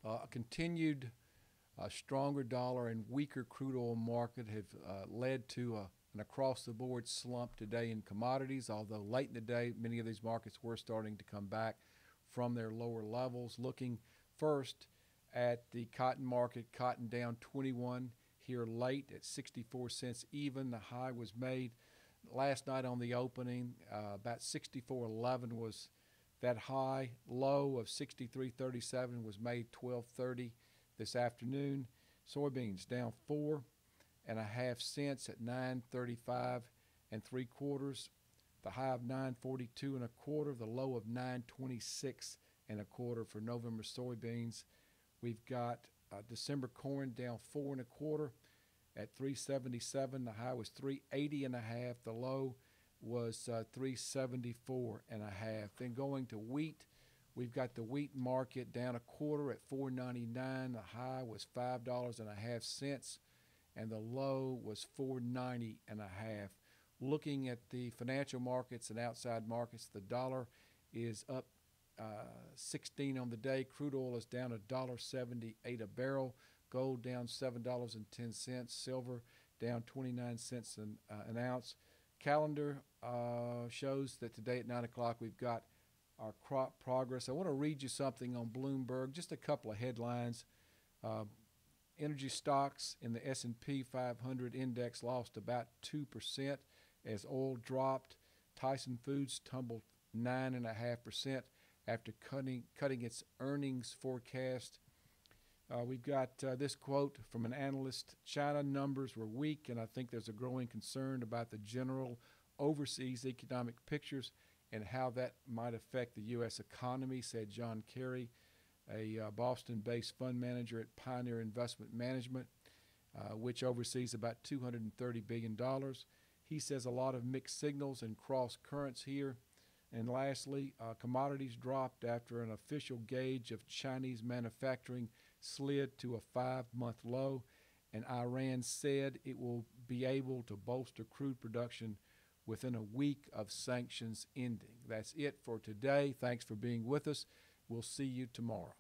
A continued stronger dollar and weaker crude oil market have led to an across-the-board slump today in commodities, although late in the day many of these markets were starting to come back from their lower levels. Looking first at the cotton market, cotton down 21 here late at 64 cents even. The high was made last night on the opening. About 64.11 was that high. Low of 63.37 was made 12:30 this afternoon. Soybeans down 4.5 cents at 9.35 3/4. The high of 9.42 1/4. The low of 9.26 1/4 for November soybeans. We've got December corn down 4 1/4 at 3.77. The high was 3.80 1/2. The low was 3.74 1/2. Then going to wheat, we've got the wheat market down 1/4 at 4.99. The high was $5.50, and the low was 4.90 1/2. Looking at the financial markets and outside markets, the dollar is up 16 on the day. Crude oil is down $1.78 a barrel. Gold down $7.10. Silver down 29 cents an ounce. Calendar shows that today at 9 o'clock we've got our crop progress. I want to read you something on Bloomberg, just a couple of headlines. Energy stocks in the S&P 500 index lost about 2% as oil dropped. Tyson Foods tumbled 9.5% after cutting its earnings forecast. We've got this quote from an analyst: China numbers were weak, and I think there's a growing concern about the general overseas economic pictures and how that might affect the U.S. economy, said John Kerry, a Boston-based fund manager at Pioneer Investment Management, which oversees about $230 billion. He says a lot of mixed signals and cross currents here. And lastly, commodities dropped after an official gauge of Chinese manufacturing slid to a 5-month low, and Iran said it will be able to bolster crude production within a week of sanctions ending. That's it for today. Thanks for being with us. We'll see you tomorrow.